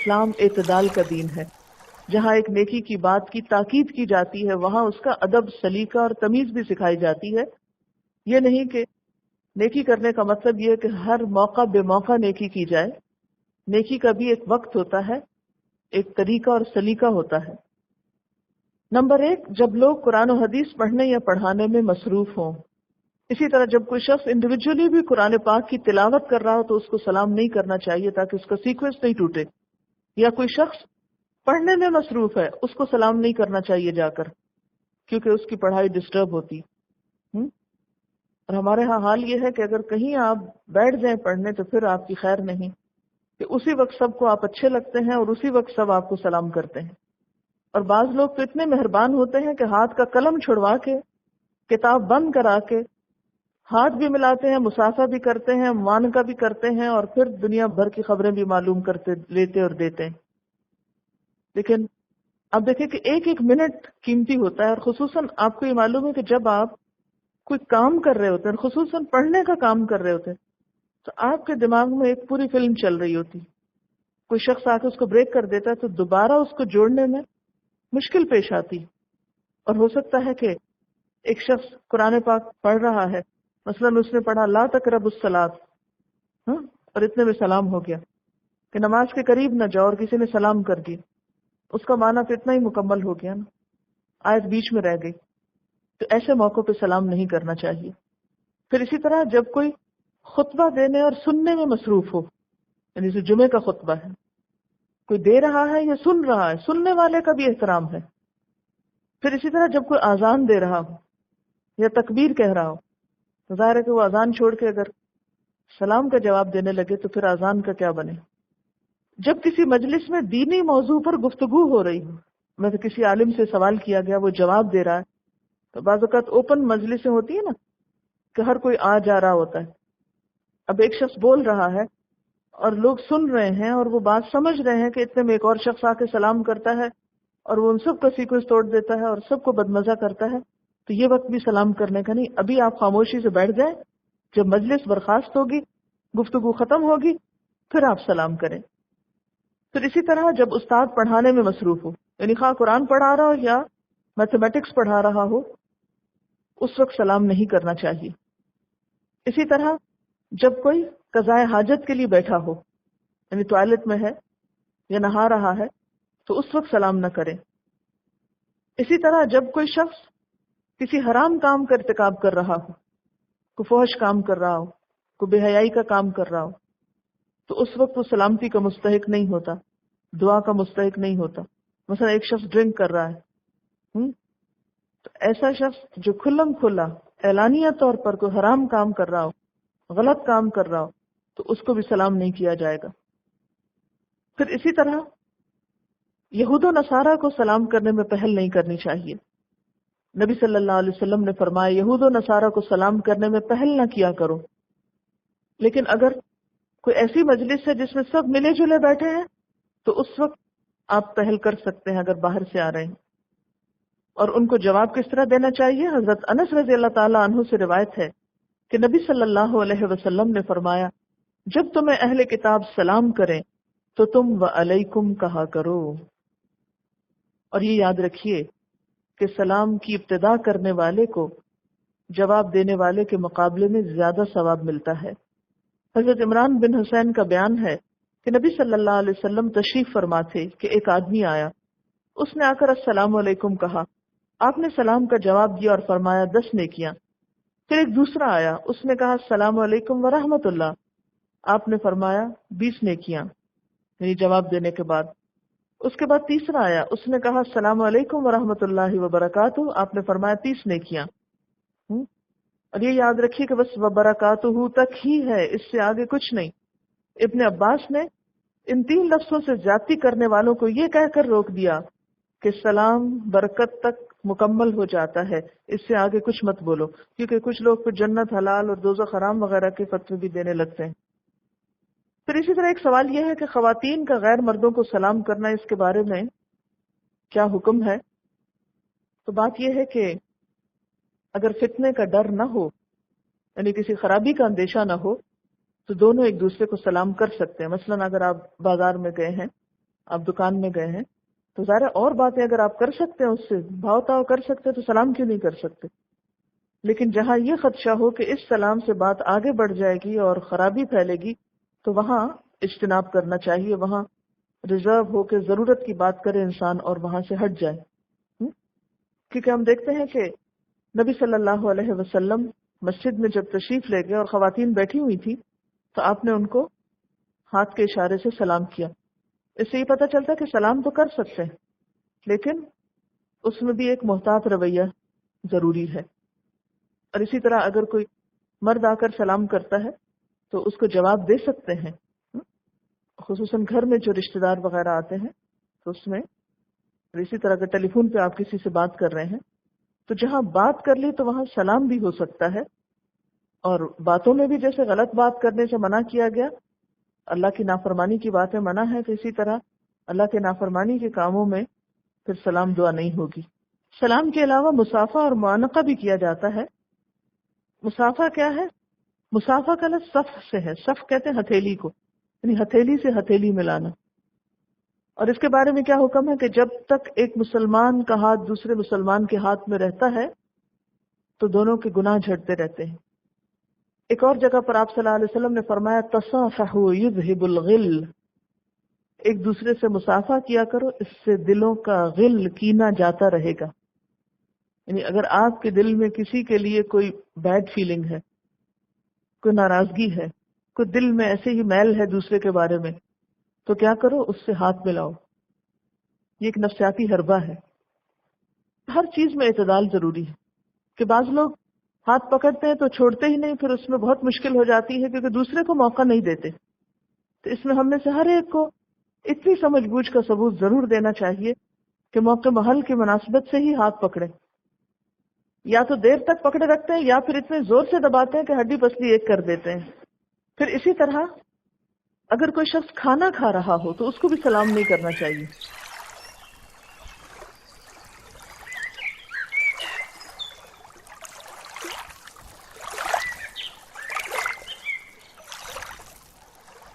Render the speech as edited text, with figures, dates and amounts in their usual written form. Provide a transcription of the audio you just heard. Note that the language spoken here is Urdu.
اسلام اعتدال کا دین ہے. جہاں ایک نیکی کی بات کی تاکید کی جاتی ہے وہاں اس کا ادب، سلیقہ اور تمیز بھی سکھائی جاتی ہے. یہ نہیں کہ نیکی کرنے کا مطلب یہ ہے کہ ہر موقع بے موقع نیکی کی جائے. نیکی کا بھی ایک وقت ہوتا ہے، ایک طریقہ اور سلیقہ ہوتا ہے. نمبر 1، جب لوگ قرآن و حدیث پڑھنے یا پڑھانے میں مصروف ہوں. اسی طرح جب کوئی شخص انڈیویجولی بھی قرآن پاک کی تلاوت کر رہا ہو تو اس کو سلام نہیں کرنا چاہیے تاکہ اس کا سیکوینس نہیں ٹوٹے. یا کوئی شخص پڑھنے میں مصروف ہے، اس کو سلام نہیں کرنا چاہیے جا کر، کیونکہ اس کی پڑھائی ڈسٹرب ہوتی. اور ہمارے ہاں حال یہ ہے کہ اگر کہیں آپ بیٹھ جائیں پڑھنے تو پھر آپ کی خیر نہیں کہ اسی وقت سب کو آپ اچھے لگتے ہیں اور اسی وقت سب آپ کو سلام کرتے ہیں. اور بعض لوگ تو اتنے مہربان ہوتے ہیں کہ ہاتھ کا قلم چھڑوا کے، کتاب بند کرا کے ہاتھ بھی ملاتے ہیں، مسافہ بھی کرتے ہیں، معانقہ بھی کرتے ہیں، اور پھر دنیا بھر کی خبریں بھی معلوم کرتے لیتے اور دیتے ہیں. لیکن اب دیکھیں کہ ایک ایک منٹ قیمتی ہوتا ہے. اور خصوصاً آپ کو یہ معلوم ہے کہ جب آپ کوئی کام کر رہے ہوتے ہیں، خصوصاً پڑھنے کا کام کر رہے ہوتے ہیں، تو آپ کے دماغ میں ایک پوری فلم چل رہی ہوتی. کوئی شخص آ کے اس کو بریک کر دیتا ہے تو دوبارہ اس کو جوڑنے میں مشکل پیش آتی. اور ہو سکتا ہے کہ ایک شخص قرآن پاک پڑھ رہا ہے، مثلاً اس نے پڑھا لا تقربوا الصلاۃ، اور اتنے میں سلام ہو گیا کہ نماز کے قریب نہ جاؤ، اور کسی نے سلام کر دیا. اس کا معنی تو اتنا ہی مکمل ہو گیا نا، آیت بیچ میں رہ گئی. تو ایسے موقع پہ سلام نہیں کرنا چاہیے. پھر اسی طرح جب کوئی خطبہ دینے اور سننے میں مصروف ہو، یعنی جو جمعے کا خطبہ ہے، کوئی دے رہا ہے یا سن رہا ہے، سننے والے کا بھی احترام ہے. پھر اسی طرح جب کوئی اذان دے رہا ہو یا تکبیر کہہ رہا ہو تو ظاہر ہے کہ وہ اذان چھوڑ کے اگر سلام کا جواب دینے لگے تو پھر اذان کا کیا بنے. جب کسی مجلس میں دینی موضوع پر گفتگو ہو رہی ہو، میں کسی عالم سے سوال کیا گیا، وہ جواب دے رہا ہے، تو بعض اوقات اوپن مجلسیں ہوتی ہیں نا کہ ہر کوئی آ جا رہا ہوتا ہے. اب ایک شخص بول رہا ہے اور لوگ سن رہے ہیں اور وہ بات سمجھ رہے ہیں کہ اتنے میں ایک اور شخص آ کے سلام کرتا ہے اور وہ ان سب کا سیکوینس توڑ دیتا ہے اور سب کو بدمزہ کرتا ہے. تو یہ وقت بھی سلام کرنے کا نہیں. ابھی آپ خاموشی سے بیٹھ جائیں، جب مجلس برخاست ہوگی، گفتگو ختم ہوگی، پھر آپ سلام کریں. پھر اسی طرح جب استاد پڑھانے میں مصروف ہو، یعنی خواہ قرآن پڑھا رہا ہو یا میتھمیٹکس پڑھا رہا ہو، اس وقت سلام نہیں کرنا چاہیے. اسی طرح جب کوئی قضاء حاجت کے لیے بیٹھا ہو، یعنی ٹوائلٹ میں ہے یا نہا رہا ہے، تو اس وقت سلام نہ کریں. اسی طرح جب کوئی شخص کسی حرام کام کا ارتکاب کر رہا ہو، کوئی فحش کام کر رہا ہو، کوئی بے حیائی کا کام کر رہا ہو، تو اس وقت وہ سلامتی کا مستحق نہیں ہوتا، دعا کا مستحق نہیں ہوتا. مثلا ایک شخص ڈرنک کر رہا ہے، تو ایسا شخص جو کھلم کھلا اعلانیہ طور پر کوئی حرام کام کر رہا ہو، غلط کام کر رہا ہو، تو اس کو بھی سلام نہیں کیا جائے گا. پھر اسی طرح یہود و نصارہ کو سلام کرنے میں پہل نہیں کرنی چاہیے. نبی صلی اللہ علیہ وسلم نے فرمایا یہود و نصارہ کو سلام کرنے میں پہل نہ کیا کرو. لیکن اگر کوئی ایسی مجلس ہے جس میں سب ملے جلے بیٹھے ہیں تو اس وقت آپ پہل کر سکتے ہیں اگر باہر سے آ رہے ہیں. اور ان کو جواب کس طرح دینا چاہیے؟ حضرت انس رضی اللہ تعالیٰ عنہ سے روایت ہے کہ نبی صلی اللہ علیہ وسلم نے فرمایا جب تمہیں اہل کتاب سلام کریں تو تم وعلیکم کہا کرو. اور یہ یاد رکھیے کہ سلام کی ابتدا کرنے والے کو جواب دینے والے کے مقابلے میں زیادہ ثواب ملتا ہے. حضرت عمران بن حسین کا بیان ہے کہ نبی صلی اللہ علیہ وسلم تشریف فرما تھے کہ ایک آدمی آیا، اس نے آ کر السلام علیکم کہا، آپ نے سلام کا جواب دیا اور فرمایا 10 نیکیاں. پھر ایک دوسرا آیا، اس نے کہا السلام علیکم ورحمۃ اللہ، آپ نے فرمایا 20 نیکیاں، یعنی جواب دینے کے بعد. اس کے بعد تیسرا آیا، اس نے کہا السلام علیکم ورحمۃ اللہ وبرکاتہ، آپ نے فرمایا 30 نیکیاں. اور یہ یاد رکھیے کہ بس وبرکاتہ تک ہی ہے، اس سے آگے کچھ نہیں. ابن عباس نے ان 3 لفظوں سے زیادتی کرنے والوں کو یہ کہہ کر روک دیا کہ سلام برکت تک مکمل ہو جاتا ہے، اس سے آگے کچھ مت بولو، کیونکہ کچھ لوگ پھر جنت حلال اور دوزخ حرام وغیرہ کے فتوے بھی دینے لگتے ہیں. پھر اسی طرح ایک سوال یہ ہے کہ خواتین کا غیر مردوں کو سلام کرنا، اس کے بارے میں کیا حکم ہے؟ تو بات یہ ہے کہ اگر فتنے کا ڈر نہ ہو، یعنی کسی خرابی کا اندیشہ نہ ہو، تو دونوں ایک دوسرے کو سلام کر سکتے ہیں. مثلا اگر آپ بازار میں گئے ہیں آپ دکان میں گئے ہیں تو ظاہر اور باتیں اگر آپ کر سکتے ہیں اس سے بھاؤ تاؤ کر سکتے تو سلام کیوں نہیں کر سکتے؟ لیکن جہاں یہ خدشہ ہو کہ اس سلام سے بات آگے بڑھ جائے گی اور خرابی پھیلے گی تو وہاں اجتناب کرنا چاہیے، وہاں ریزرو ہو کے ضرورت کی بات کرے انسان اور وہاں سے ہٹ جائے۔ کیونکہ ہم دیکھتے ہیں کہ نبی صلی اللہ علیہ وسلم مسجد میں جب تشریف لے گئے اور خواتین بیٹھی ہوئی تھی تو آپ نے ان کو ہاتھ کے اشارے سے سلام کیا۔ اس سے یہ پتہ چلتا ہے کہ سلام تو کر سکتے ہیں لیکن اس میں بھی ایک محتاط رویہ ضروری ہے۔ اور اسی طرح اگر کوئی مرد آ کر سلام کرتا ہے تو اس کو جواب دے سکتے ہیں، خصوصاً گھر میں جو رشتہ دار وغیرہ آتے ہیں تو اس میں، اور اسی طرح اگر ٹیلی فون پہ آپ کسی سے بات کر رہے ہیں تو جہاں بات کر لی تو وہاں سلام بھی ہو سکتا ہے۔ اور باتوں میں بھی جیسے غلط بات کرنے سے منع کیا گیا، اللہ کی نافرمانی کی باتیں منع ہے، تو اسی طرح اللہ کے نافرمانی کے کاموں میں پھر سلام دعا نہیں ہوگی۔ سلام کے علاوہ مصافحہ اور معانقہ بھی کیا جاتا ہے۔ مصافحہ کیا ہے؟ مصافحہ کا لفظ صف سے ہے، صف کہتے ہیں ہتھیلی کو، یعنی ہتھیلی سے ہتھیلی ملانا۔ اور اس کے بارے میں کیا حکم ہے کہ جب تک ایک مسلمان کا ہاتھ دوسرے مسلمان کے ہاتھ میں رہتا ہے تو دونوں کے گناہ جھڑتے رہتے ہیں۔ ایک اور جگہ پر آپ صلی اللہ علیہ وسلم نے فرمایا تصافحوا یذہب الغل، ایک دوسرے سے مصافحہ کیا کرو، اس سے دلوں کا غل کینہ جاتا رہے گا۔ یعنی اگر آپ کے دل میں کسی کے لیے کوئی بیڈ فیلنگ ہے، کوئی ناراضگی ہے، کوئی دل میں ایسے ہی میل ہے دوسرے کے بارے میں، تو کیا کرو، اس سے ہاتھ ملاؤ۔ یہ ایک نفسیاتی حربہ ہے۔ ہر چیز میں اعتدال ضروری ہے کہ بعض لوگ ہاتھ پکڑتے ہیں تو چھوڑتے ہی نہیں، پھر اس میں بہت مشکل ہو جاتی ہے کیونکہ دوسرے کو موقع نہیں دیتے۔ تو اس میں ہم میں سے ہر ایک کو اتنی سمجھ بوجھ کا ثبوت ضرور دینا چاہیے کہ موقع محل کی مناسبت سے ہی ہاتھ پکڑیں، یا تو دیر تک پکڑے رکھتے ہیں یا پھر اتنے زور سے دباتے ہیں کہ ہڈی پسلی ایک کر دیتے ہیں۔ پھر اسی طرح اگر کوئی شخص کھانا کھا رہا ہو تو اس کو بھی سلام نہیں کرنا چاہیے،